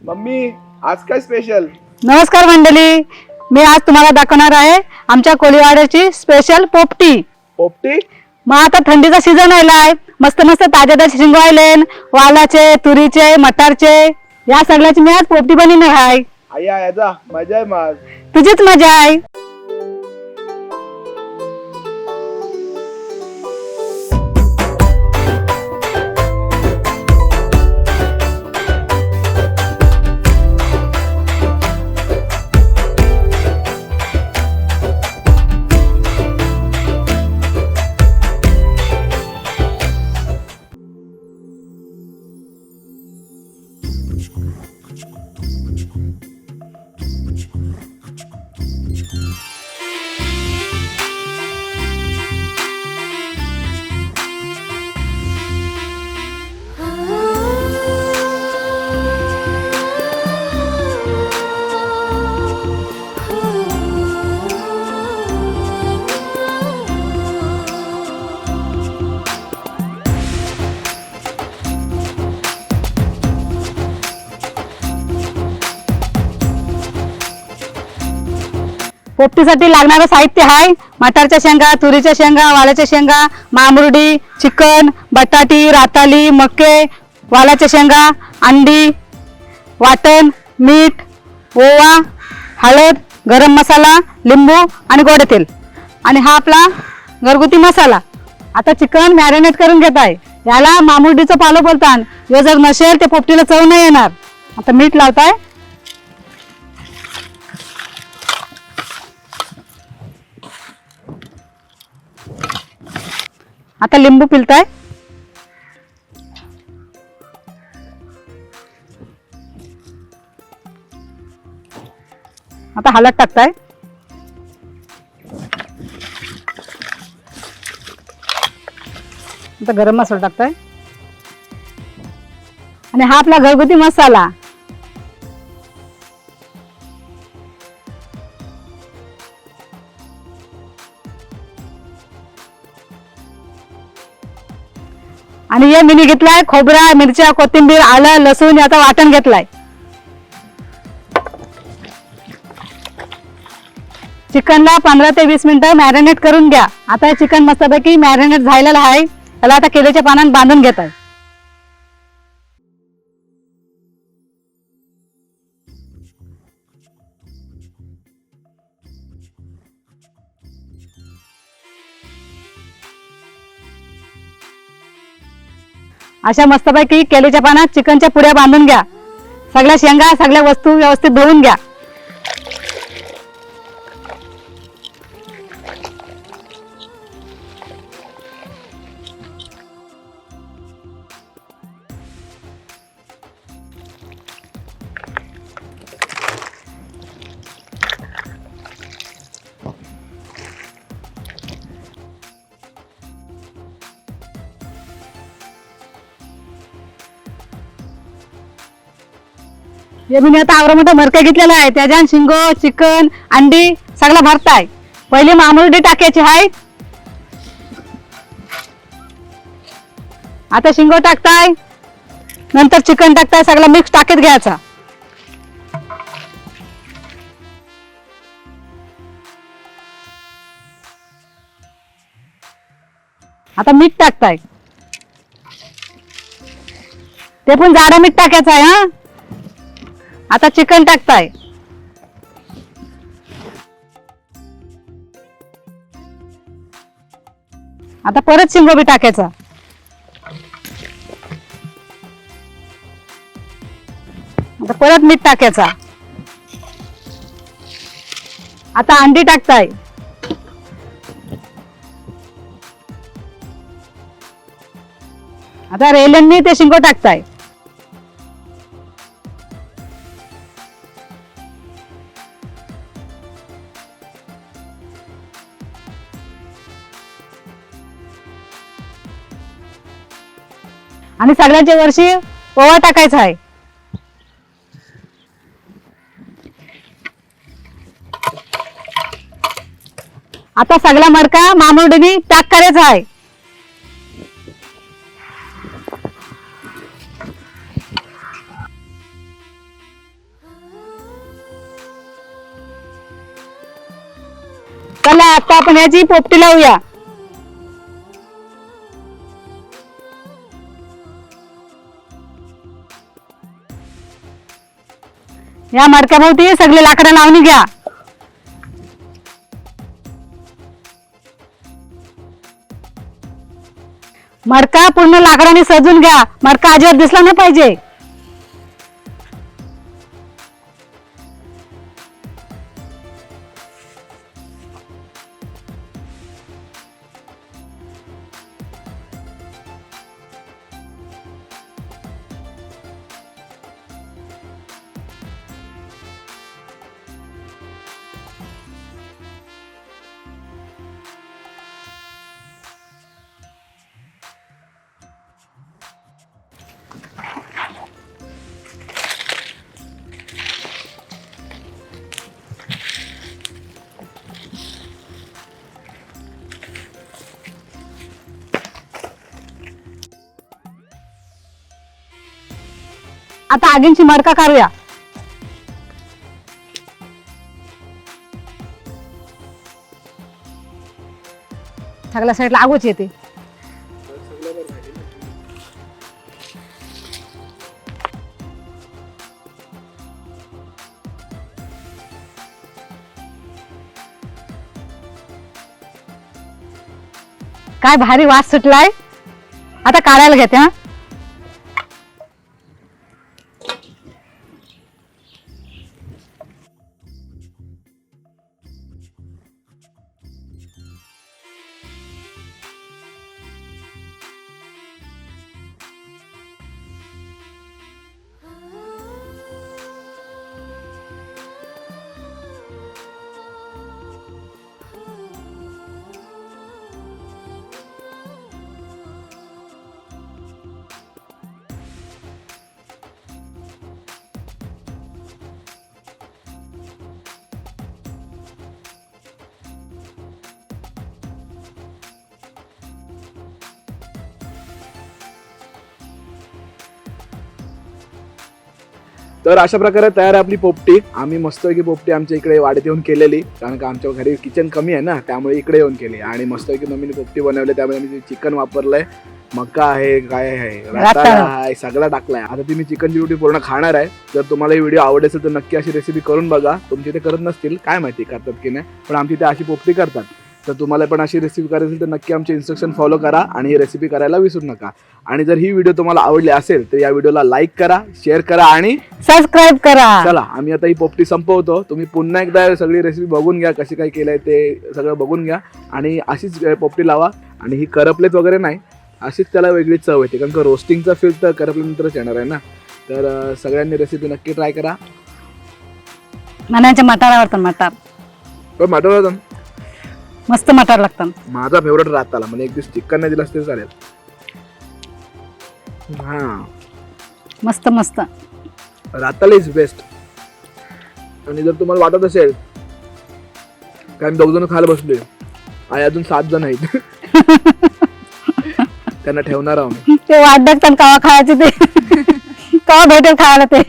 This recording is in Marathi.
मम्मी आज काय स्पेशल? नमस्कार मंडळी, मी आज तुम्हाला दाखवणार आहे आमच्या कोळीवाड्याची स्पेशल पोपटी. पोपटी? मग आता थंडीचा सीझन आलाय, मस्त मस्त ताज्या ताज्या शिंगवायले, वालाचे, तुरीचे, मटारचे, या सगळ्याची मी आज पोपटी बनवणार आहे. आया याचा मजा आहे मग. तुझीच मजा आहे. पोपटीसाठी लागणारं साहित्य आहे मटारच्या शेंगा, तुरीच्या शेंगा, वालाच्या शेंगा, मामुरडी, चिकन, बटाटी, राताली, मके, वालाच्या शेंगा, अंडी, वाटण, मीठ, ओवा, हळद, गरम मसाला, लिंबू आणि गोडे तेल. आणि हा आपला घरगुती मसाला. आता चिकन मॅरिनेट करून घेत आहे. याला मामुरडीचं पालो बोलतात. हे जर नसेल ते पोपटीला चव नाही येणार. आता मीठ लावताय. आता लिंबू पिळताय. आता हळद टाकताय. आता गरम मसाला टाकताय. आणि हा आपला घरगुती मसाला. आणि हे मिनी घेतलाय खोबरा, मिरच्या, कोथिंबीर, आलं, लसूण याचा वाटण घेतलाय. चिकनला 15 ते 20 मिनिटं मॅरिनेट करून घ्या. आता हे चिकन मस्तपैकी मॅरिनेट झालेलं आहे. त्याला आता केळीच्या पानात बांधून घेत आहे. अशा मस्तपैकी केळीच्या पानात चिकनच्या पुड्या बांधून घ्या. सगळ्या शेंगा, सगळ्या वस्तू व्यवस्थित धुवून घ्या. हे मी आता आवरा मोठा मरका घेतलेला आहे. त्याच्यात शिंगो, चिकन, अंडी सगळं भरताय. पहिले मामुरडी टाकायची आहे. आता शिंगो टाकताय, नंतर चिकन टाकताय. सगळं मिक्स टाकत घ्यायचा. आता मीठ टाकताय. ते पण जाडं मीठ टाकायचं आहे. हा, आता चिकन टाकताय. आता परत शिंगोबी टाकायचा. आता परत मीठ टाकायचा. आता अंडी टाकताय. आता रेल्यांनी ते शिंगो टाकताय. आणि सगळ्यांच्या वरची ओवा टाकायचा आहे. आता सगळा मडका मामुरडीने पॅक करायचा आहे. चला आता आपण याची पोपटी लावूया. या मडक्याभोवती सगळे लाकडं लावून घ्या. मडका पूर्ण लाकडाने सजून घ्या. मडका अजिबात दिसला नाही पाहिजे. आता आगींची मडका काढूया. सगळ्या साईडला आगोच येते. काय भारी वास सुटलाय. आता काढायला घेते. हा तर अशा प्रकारे तयार आहे आपली पोपटी. आम्ही मस्तपैकी पोपटी आमच्या इकडे वाडीत येऊन केलेली, कारण का आमच्या घरी किचन कमी आहे ना, त्यामुळे इकडे येऊन केली. आणि मस्तपैकी मम्मीने पोपटी बनवली. त्यामुळे मी चिकन वापरलंय, मका आहे, काय आहे, रताळा आहे, सगळा टाकलाय. आता ती मी चिकनची रोटी पूर्ण खाणार आहे. जर तुम्हाला ही व्हिडिओ आवडत असेल तर नक्की अशी रेसिपी करून बघा. तुमची ते करत नसतील, काय माहिती करतात की नाही, पण आमची ते अशी पोपटी करतात. तर तुम्हाला पण अशी रेसिपी करायची असेल तर नक्की आमचे इन्स्ट्रक्शन फॉलो करा आणि ही रेसिपी करायला विसरू नका. आणि जर ही व्हिडिओ तुम्हाला आवडली असेल तर या व्हिडिओला लाईक करा, शेअर करा आणि सबस्क्राईब करा. चला आम्ही आता ही पोपटी संपवतो. तुम्ही पुन्हा एकदा सगळी रेसिपी बघून घ्या, कशी काय केलंय ते सगळं बघून घ्या आणि अशीच पोपटी लावा. आणि ही करपलेत वगैरे नाही, अशीच त्याला वेगळी चव येते, कारण का रोस्टिंगचा फील तर करपल्यानंतरच येणार आहे ना. तर सगळ्यांनी रेसिपी नक्की ट्राय करा. मनाच्या मटारावर मटार मटर मस्त मटार लागतात. माझा फेवरेट रताळा, म्हणजे एक दिवस चिकन नाही दिलास तरी चालेल. हा मस्त मस्त रताळा इज बेस्ट. आणि जर तुम्हाला वाटत असेल काय मी 2 जण खायला बसलोय, आई अजून 7 जण आहेत त्यांना ठेवणार आहोत. ते वाट बघतात कवा खायचे, ते कवा भेटेल खायला ते.